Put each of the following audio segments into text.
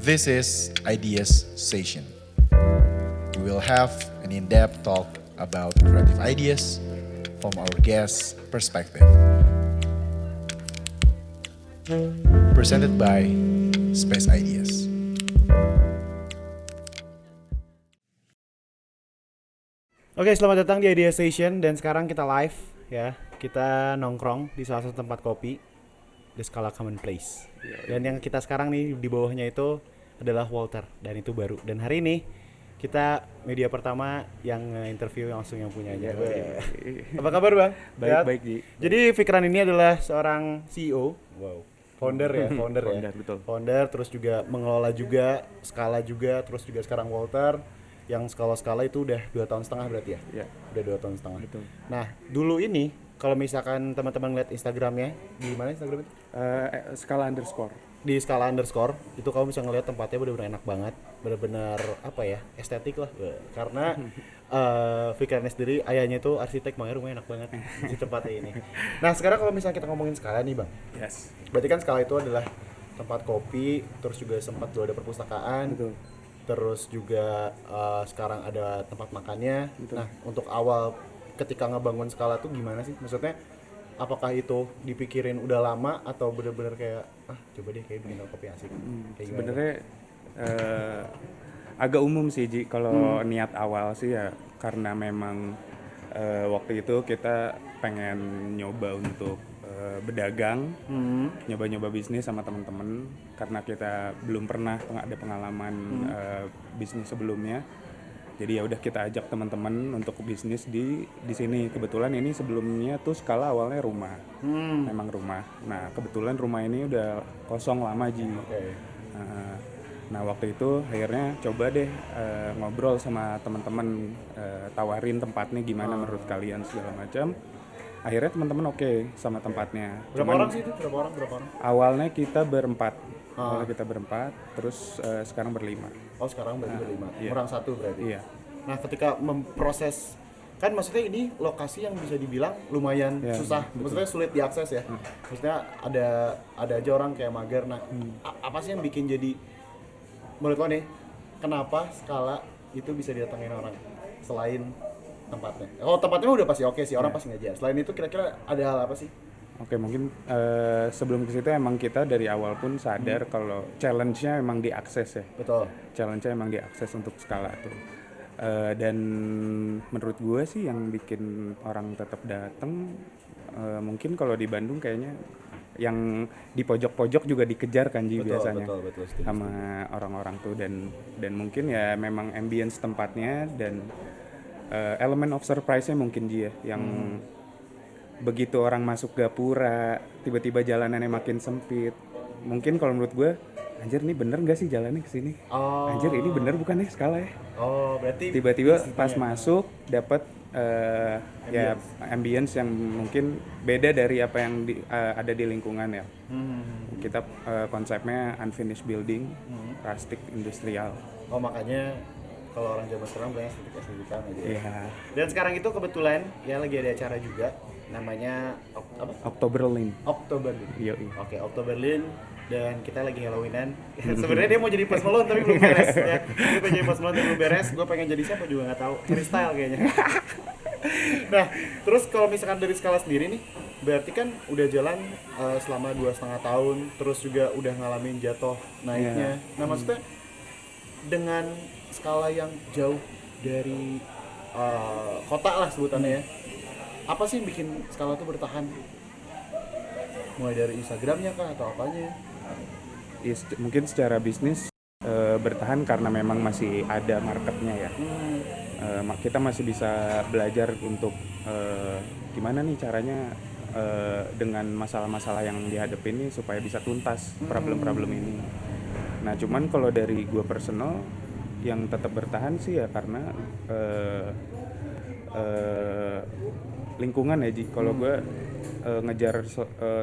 This is Ideas Session. We will have an in-depth talk about creative ideas from our guest's perspective. Presented by Space Ideas. Oke, selamat datang di Idea Station dan sekarang kita live ya. Kita nongkrong di salah satu tempat kopi, The Scala Common Place. Dan yang kita sekarang nih di bawahnya itu adalah Walter dan itu baru. Dan hari ini kita media pertama yang interview langsung yang punyanya. Apa kabar, Bang? Baik, Ji. Jadi Fikran ini adalah seorang CEO. Wow. Founder ya. Betul. Founder, terus juga mengelola juga, Scala juga, terus juga sekarang Walter. Yang skala itu udah 2 tahun setengah berarti ya? Iya. Udah 2 tahun setengah. Betul. Nah, dulu ini kalau misalkan teman-teman lihat Instagramnya, di mana Instagram itu? Scala underscore. Di Scala underscore, itu kamu bisa ngeliat tempatnya benar-benar enak banget, benar-benar apa ya, estetik lah. Karena Fikrannya sendiri, ayahnya itu arsitek, makanya rumahnya enak banget di tempatnya ini. Nah, sekarang kalau misalnya kita ngomongin Scala nih, Bang. Yes. Berarti kan Scala itu adalah tempat kopi, terus juga sempat dulu ada perpustakaan. Betul. Terus juga sekarang ada tempat makannya. Betul. Nah, untuk awal ketika ngebangun Scala tuh gimana sih? Maksudnya apakah itu dipikirin udah lama atau bener-bener kayak coba deh kayak bikin kopi asik? Kayak Sebenarnya agak umum sih, Ji. Kalau niat awal sih ya karena memang waktu itu kita pengen nyoba untuk berdagang, nyoba-nyoba bisnis sama teman-teman karena kita belum pernah ada pengalaman bisnis sebelumnya. Jadi ya udah kita ajak teman-teman untuk bisnis di sini. Kebetulan ini sebelumnya tuh Scala awalnya rumah, memang rumah. Nah kebetulan rumah ini udah kosong lama, Ji. Okay. Nah waktu itu akhirnya coba deh ngobrol sama teman-teman, tawarin tempatnya gimana menurut kalian segala macam. Akhirnya teman-teman oke sama tempatnya. Berapa orang sih itu? Berapa orang? Awalnya kita berempat. Terus sekarang berlima. Oh, sekarang berarti berlima. Iya. Kurang satu berarti. Iya. Nah, ketika memproses, kan maksudnya ini lokasi yang bisa dibilang lumayan susah. Betul. Maksudnya sulit diakses ya. Maksudnya ada aja orang kayak mager. Nah, apa sih yang bikin jadi menurut lo nih, kenapa Scala itu bisa didatengin orang selain tempatnya? Oh, tempatnya udah pasti oke sih, orang pasti ngajar. Selain itu kira-kira ada hal apa sih? Oke, mungkin sebelum ke situ emang kita dari awal pun sadar kalau challenge-nya emang diakses ya. Betul. Challenge-nya emang diakses untuk Scala tuh. Dan menurut gue sih yang bikin orang tetap datang mungkin kalau di Bandung kayaknya yang di pojok-pojok juga dikejar kan, Ji, biasanya. Betul. Sama orang-orang tuh dan mungkin ya memang ambience tempatnya dan elemen of surprise-nya mungkin dia yang begitu orang masuk gapura tiba-tiba jalanannya makin sempit. Mungkin kalau menurut gue, anjir ini bener nggak sih jalannya ke sini? Anjir ini bener bukan nih Scala ya? Oh, berarti Tiba-tiba pas masuk dapat ya ambience yang mungkin beda dari apa yang ada di lingkungan ya. Kita konsepnya unfinished building, rustic industrial. Oh, makanya kalau orang zaman sekarang bilangnya estetika aja. Iya. Dan sekarang itu kebetulan ya lagi ada acara juga namanya Oktoberlin. Oktoberlin. Yoi. Oke, Oktoberlin dan kita lagi Halloweenan. Sebenarnya dia mau jadi Post Malone tapi belum beres ya. Dia pengen jadi Post Malone tapi belum beres. Gue pengen jadi siapa juga nggak tahu. Freestyle kayaknya. Nah, terus kalau misalkan dari Scala sendiri nih, berarti kan udah jalan selama 2,5 tahun, terus juga udah ngalamin jatuh naiknya. Nah, maksudnya dengan skala yang jauh dari kota lah sebutannya ya, apa sih yang bikin Scala itu bertahan? Mulai dari Instagramnya kah atau apanya? Mungkin secara bisnis bertahan karena memang masih ada marketnya ya. Kita masih bisa belajar untuk gimana nih caranya dengan masalah-masalah yang dihadapi ini supaya bisa tuntas problem-problem ini. Nah cuman kalau dari gue personal yang tetap bertahan sih ya karena lingkungan ya, Ji. Kalau gue ngejar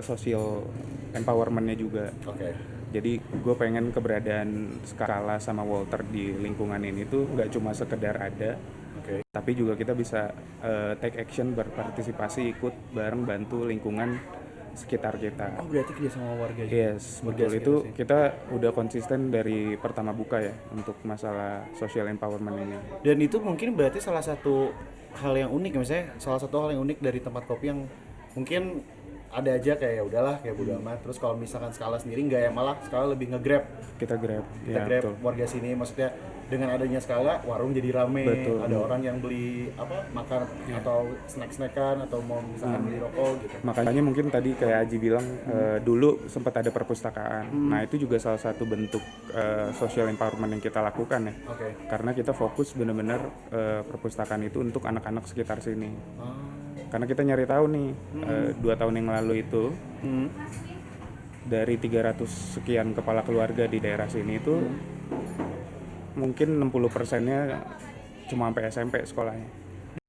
social empowerment-nya juga. Oke. Jadi gue pengen keberadaan Scala sama Walter di lingkungan ini tuh nggak cuma sekedar ada, tapi juga kita bisa take action, berpartisipasi, ikut bareng bantu lingkungan sekitar kita. Oh berarti kerja sama warga juga. Yes, Warga betul. sekitar Itu sini. kita udah konsisten dari pertama buka ya untuk masalah social empowerment ini. Dan itu mungkin berarti salah satu hal yang unik, misalnya salah satu hal yang unik dari tempat kopi yang mungkin ada aja kayak ya udahlah kayak bodo amat. Terus kalau misalkan Skala sendiri nggak ya, malah Skala lebih nge-grab. Kita grab, Kita ya grab betul. warga sini, maksudnya dengan adanya Skala warung jadi rame. Betul. Ada orang yang beli apa makan atau snack-snackan atau mau misalkan beli rokok gitu. Makanya mungkin tadi kayak Aji bilang dulu sempat ada perpustakaan. Nah itu juga salah satu bentuk social empowerment yang kita lakukan ya. Oke. Karena kita fokus benar-benar perpustakaan itu untuk anak-anak sekitar sini. Karena kita nyari tahu nih 2 tahun yang lalu itu dari 300 sekian kepala keluarga di daerah sini itu mungkin 60%-nya cuma sampai SMP sekolahnya.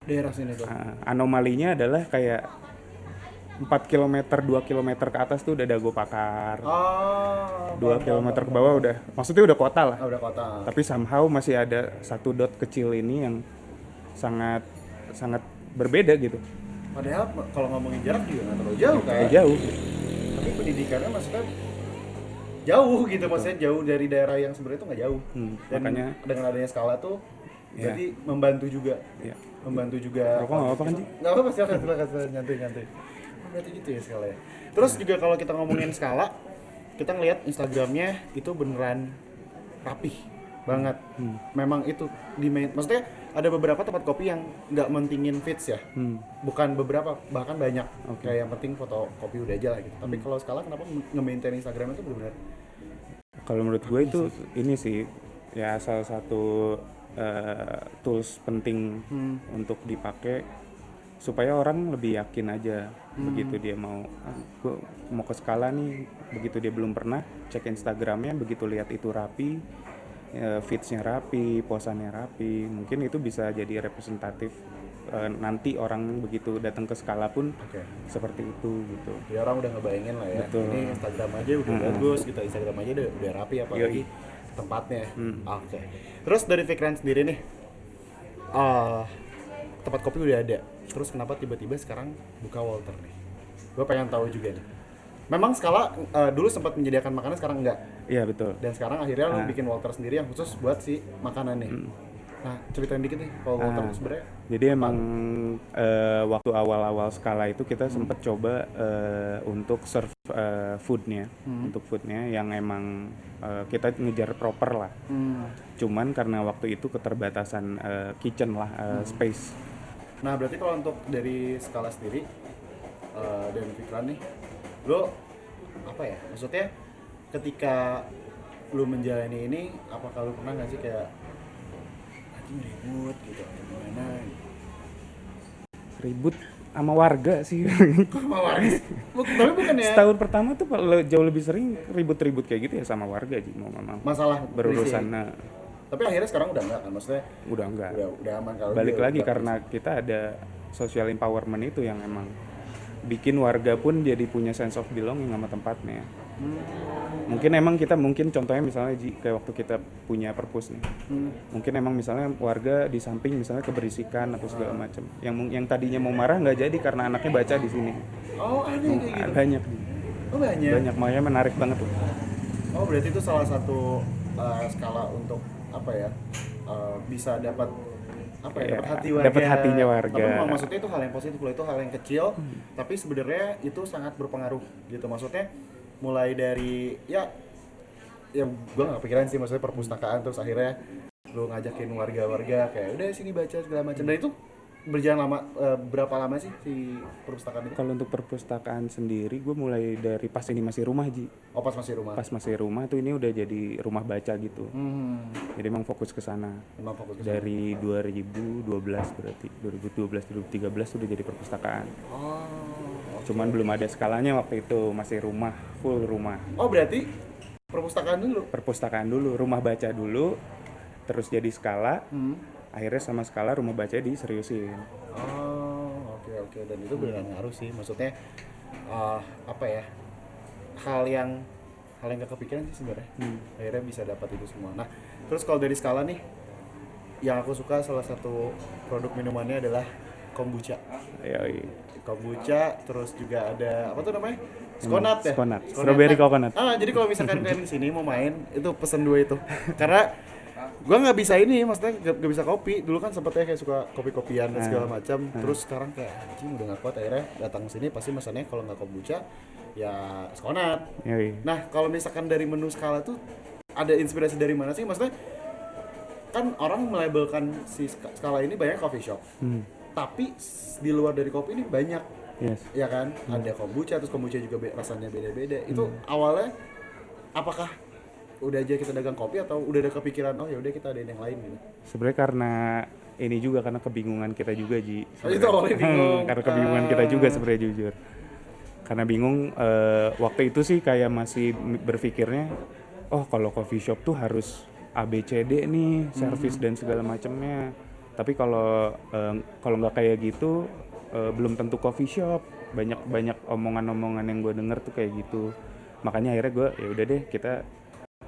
Daerah sini tuh. Anomalinya adalah kayak 4 km, 2 km ke atas tuh udah dago pakar. Oh, 2 km ke bawah udah, maksudnya udah kota lah. udah kota. Tapi somehow masih ada satu dot kecil ini yang sangat berbeda gitu. Padahal kalau ngomongin jarak juga nggak terlalu jauh kan. Jauh. Tapi pendidikannya maksudnya jauh gitu, maksudnya jauh dari daerah yang sebenarnya itu nggak jauh. Dan makanya dengan adanya Skala tuh jadi membantu juga. ya. Membantu juga. Rokok nggak apa-apa kan, Ji? Nggak apa-apa, silakan nyantai. Oh, berarti gitu ya Skala ya. Terus juga kalau kita ngomongin Skala, kita ngelihat Instagramnya itu beneran rapih banget. Memang itu di main, maksudnya ada beberapa tempat kopi yang nggak mentingin fits ya. Bukan beberapa, bahkan banyak. Kayak yang penting foto kopi udah aja lah gitu. Tapi kalau Skala kenapa nge-maintain Instagram itu benar-benar Kalau menurut gue itu ini sih ya salah satu tools penting untuk dipakai supaya orang lebih yakin aja begitu dia gue mau ke Skala nih, begitu dia belum pernah cek Instagramnya, begitu lihat itu rapi, feeds-nya rapi, posannya rapi, mungkin itu bisa jadi representatif nanti orang begitu datang ke Skala pun seperti itu gitu. ya orang udah ngebayangin lah ya. Betul. Ini Instagram aja udah bagus, kita Instagram aja udah rapi, apalagi Yoi. tempatnya. Oke. Terus dari Fikran sendiri nih, tempat kopi udah ada. Terus kenapa tiba-tiba sekarang buka Walter nih? Gue pengen tahu juga nih. Memang Skala dulu sempat menyediakan makanan, sekarang enggak. Iya betul. Dan sekarang akhirnya lo bikin Walter sendiri yang khusus buat si makanan nih. Nah, ceritain dikit nih kalau Walter itu sebenarnya. Jadi emang waktu awal-awal Skala itu kita sempat coba untuk serve foodnya, untuk foodnya yang emang kita ngejar proper lah. Cuman karena waktu itu keterbatasan kitchen lah, space. Nah, berarti kalau untuk dari Skala sendiri dan Fikran nih, lo apa ya? Maksudnya ketika lo menjalani ini, apakah lo pernah nggak sih kayak anjing ribut gitu atau gimana? Ribut sama warga sih. Sama warga? Tapi bukan ya Setahun pertama tuh jauh lebih sering ribut-ribut kayak gitu ya sama warga sih, mau memang masalah berurusan. berisik. Nah, Tapi akhirnya sekarang udah enggak kan? Maksudnya udah enggak. udah aman kalau Balik dia lagi udah karena kita ada social empowerment itu yang emang bikin warga pun jadi punya sense of belonging sama tempatnya. Mungkin emang kita contohnya misalnya kayak waktu kita punya perpus nih. Mungkin emang misalnya warga di samping misalnya keberisikan atau segala macam. Yang tadinya mau marah nggak jadi karena anaknya baca di sini. Oh, ada yang kayak gitu. Banyak. Oh, banyak. Banyak, makanya menarik banget tuh. Oh, berarti itu salah satu skala untuk apa ya? Bisa dapat apa ya? Iya, Dapat hati warga. dapat hatinya warga. Tapi memang maksudnya itu hal yang positif loh, itu hal yang kecil, tapi sebenarnya itu sangat berpengaruh gitu. Maksudnya mulai dari ya gua nggak kepikiran sih, maksudnya perpustakaan terus akhirnya lu ngajakin warga-warga kayak udah sini baca segala macam. Dan itu berjalan lama, berapa lama sih si perpustakaan itu? Kalau untuk perpustakaan sendiri, gue mulai dari pas ini masih rumah, Ji. Oh, pas masih rumah. Pas masih rumah tuh ini udah jadi rumah baca gitu. Jadi emang fokus ke sana. Emang fokus ke sana. Dari 2012 berarti 2012 udah jadi perpustakaan. Oh. Cuman belum ada skalanya waktu itu, masih rumah, full rumah. Oh, berarti perpustakaan dulu. Perpustakaan dulu, rumah baca dulu, terus jadi skala. Akhirnya sama skala rumah baca diseriusin. Oh, oke. Dan itu beneran ngaruh sih. Maksudnya apa ya? Hal yang gak kepikiran sih sebenarnya. Akhirnya bisa dapat itu semua. Nah, terus kalau dari skala nih, yang aku suka salah satu produk minumannya adalah kombucha. Yoi. Kombucha, terus juga ada apa tuh namanya? Skonat ya? Skonat. Strawberry coconut. Jadi kalau misalkan kalian kesini mau main, itu pesen 2 itu. Karena gua nggak bisa ini, maksudnya nggak bisa kopi. Dulu kan sempetnya kayak suka kopi-kopian dan segala macam. Terus sekarang kayak anjing udah nggak kuat, akhirnya datang sini pasti pesannya kalau nggak kombucha ya skonat. Yoi. Nah kalau misalkan dari menu Skala tuh ada inspirasi dari mana sih? Maksudnya kan orang melabelkan si Skala ini banyak coffee shop. Tapi di luar dari kopi ini banyak. Yes. Ya kan, ada kombucha, terus kombucha juga rasanya beda-beda. Itu awalnya apakah udah aja kita dagang kopi atau udah ada kepikiran oh ya udah kita ada yang lain gitu? Sebenarnya karena ini juga karena kebingungan kita juga Ji. Oh, itu awalnya bingung. Karena kebingungan kita juga sebenarnya jujur. Karena bingung waktu itu sih kayak masih berpikirnya oh kalau coffee shop tuh harus ABCD nih, service dan segala macamnya. Tapi kalau nggak kayak gitu belum tentu coffee shop. Banyak omongan-omongan yang gue denger tuh kayak gitu. Makanya akhirnya gue ya udah deh kita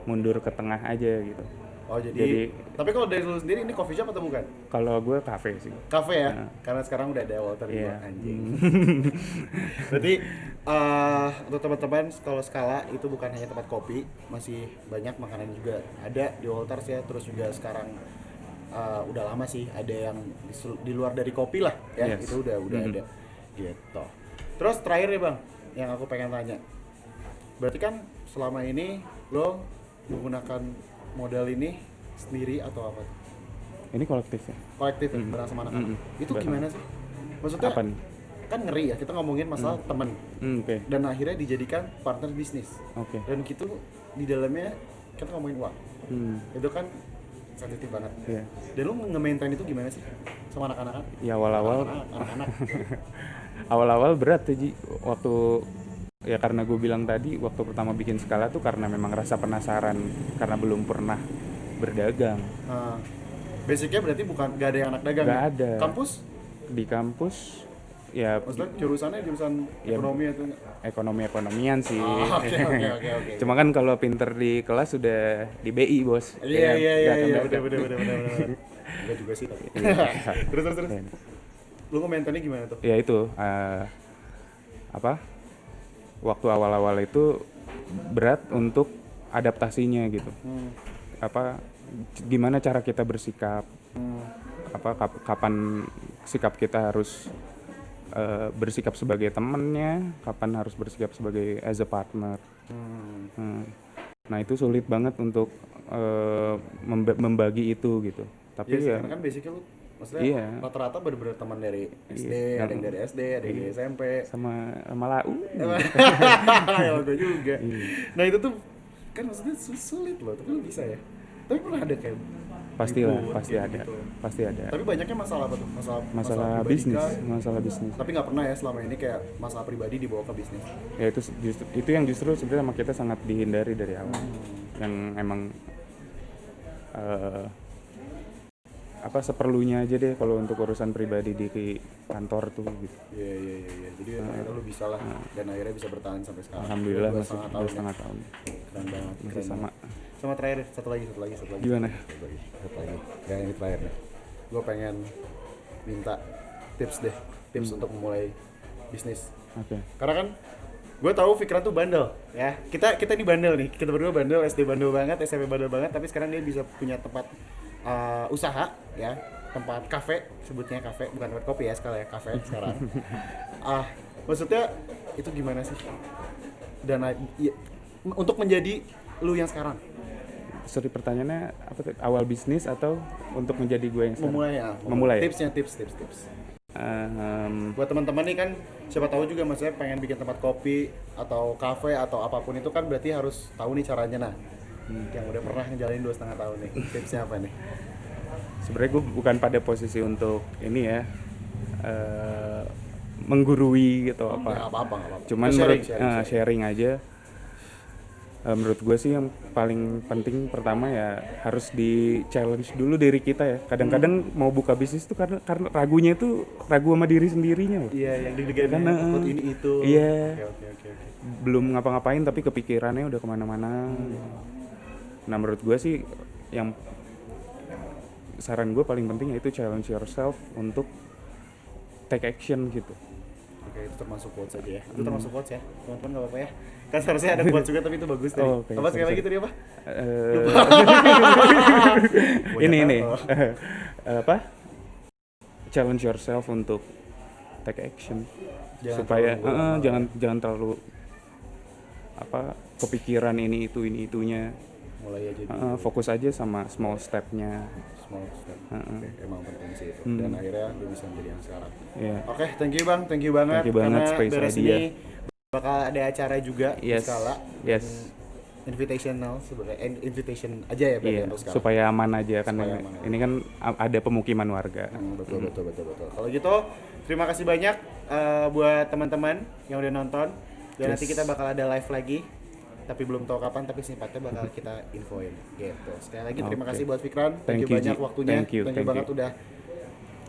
mundur ke tengah aja gitu. Oh jadi tapi kalau dari lu sendiri ini coffee shop atau bukan? Kalau gue kafe sih. Kafe ya? Karena sekarang udah ada Walter juga anjing. Berarti untuk teman-teman kalau Skala itu bukan hanya tempat kopi, masih banyak makanan juga ada di Walters ya. Terus juga sekarang udah lama sih ada yang di luar dari kopi lah ya. Yes. Itu udah ada gitu. Terus terakhir nih Bang, yang aku pengen tanya. Berarti kan selama ini lo menggunakan modal ini sendiri atau apa? Ini kolektif ya? Kolektif ya, bareng sama anak-anak. Itu Bareng. gimana sih? Maksudnya Apa nih? kan ngeri ya, kita ngomongin masalah temen Oke. dan akhirnya dijadikan partner bisnis. Oke. Dan gitu di dalamnya kita ngomongin uang. Itu kan sensitif banget. Iya. Dan lu nge-maintain itu gimana sih sama anak-anak? Ya awal-awal Anak-anak. awal-awal berat tuh Ji. Waktu ya karena gue bilang tadi waktu pertama bikin Skala tuh karena memang rasa penasaran karena belum pernah berdagang. Basicnya berarti bukan gak ada yang anak dagang. Gak ya? ada. Kampus? Di kampus ya Maksudnya jurusannya jurusan Ya, ekonomi atau ekonomi-ekonomian sih. Oke. Cuma kan kalau pinter di kelas sudah di BI bos. Iya, Nggak akan bener. Enggak juga sih tapi. Terus. Iya. Lu nge-maintainnya gimana tuh? Ya itu waktu awal-awal itu berat untuk adaptasinya gitu. Gimana cara kita bersikap? Kapan sikap kita harus bersikap sebagai temannya, kapan harus bersikap sebagai as a partner. Nah itu sulit banget untuk membagi itu gitu. Tapi ya karena kan basicnya lu maksudnya rata-rata bener-bener teman dari SD, ada yang dari SD, ada yang dari SMP sama lau. ya gue juga. Nah itu tuh kan maksudnya sulit loh, tapi lu bisa ya. Tapi pernah ada kayak Pastilah, ribut, pasti gitu. ada. Pasti ada. Tapi banyaknya masalah apa tuh? Masalah pribadi bisnis, kah? masalah bisnis. Tapi nggak pernah ya selama ini kayak masalah pribadi dibawa ke bisnis. Ya itu yang justru sebenarnya sama kita sangat dihindari dari awal. Yang emang seperlunya aja deh kalau untuk urusan pribadi di kantor tuh gitu. Iya. Jadi akhirnya lu bisa lah dan akhirnya bisa bertahan sampai sekarang. Alhamdulillah Dua masih setengah 2,5 tahun. Keren banget. Masih keren sama. banget. Sama terakhir, satu lagi. Gimana? Satu lagi. Yang ini terakhir nih. Gue pengen minta tips untuk memulai bisnis. Oke. Karena kan gue tahu Fikran tuh bandel ya. Kita ini bandel nih. Kita berdua bandel, SD bandel banget, SMP bandel banget. Tapi sekarang dia bisa punya tempat usaha ya, tempat kafe, sebutnya kafe, bukan tempat kopi ya sekali ya, kafe sekarang. Maksudnya itu gimana sih? Dan untuk menjadi lu yang sekarang. Sorry pertanyaannya apa tuh? Awal bisnis atau untuk menjadi gue yang sekarang? Memulai. Ya? Tipsnya. Buat teman-teman nih kan siapa tahu juga maksudnya pengen bikin tempat kopi atau kafe atau apapun itu kan berarti harus tahu nih caranya yang udah pernah ngejalanin 2,5 tahun nih. Tipsnya apa nih? Sebenarnya gue bukan pada posisi untuk ini ya menggurui gitu Nggak apa-apa. Cuman sharing aja. Menurut gue sih yang paling penting pertama ya harus di challenge dulu diri kita ya. Kadang-kadang mau buka bisnis tuh karena ragunya itu ragu sama diri sendirinya loh. Iya, yang deg-degan Karena takut ini itu. Iya. Oke. Belum ngapa-ngapain tapi kepikirannya udah kemana-mana. Nah menurut gue sih yang saran gue paling penting yaitu challenge yourself untuk take action gitu. Oke, itu termasuk quotes aja ya. Itu termasuk quotes ya. Teman-teman enggak apa-apa ya. Kan seharusnya ada quotes juga tapi itu bagus tadi. Oh, oke, Apa sekali sorry. lagi tadi apa? Ini Oh. apa? Challenge yourself untuk take action Jangan supaya terlalu jangan terlalu apa kepikiran ini itunya. mulai aja Fokus aja sama small stepnya. small step. Oke, emang penting sih itu. Hmm. Dan akhirnya gue bisa menjadi yang sekarang. Ya. Oke, thank you Bang, thank you banget. Thank you banget, karena Space beres Idea. ini bakal ada acara juga di Yes. Skala. Yes. Invitational sebenarnya, invitation aja ya berarti Iya, untuk Skala. supaya aman aja kan Supaya aman aja. ini kan ada pemukiman warga. Betul. Kalau gitu, terima kasih banyak buat teman-teman yang udah nonton. Dan nanti kita bakal ada live lagi. Tapi belum tahu kapan, tapi sifatnya bakal kita infoin gitu. Sekali lagi terima Oke. kasih buat Fikran. Thank you, banyak Ji. waktunya. Thank you banget udah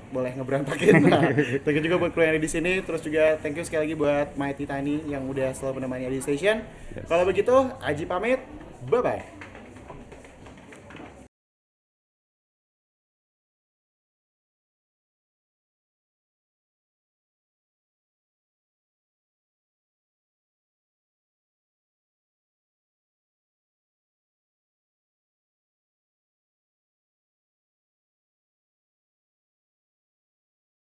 boleh ngeberantakin. Nah, thank you juga buat kru yang ada di sini. Terus juga thank you sekali lagi buat Mighty Tani yang udah selalu menemani di station. Kalau begitu, Aji pamit. Bye bye.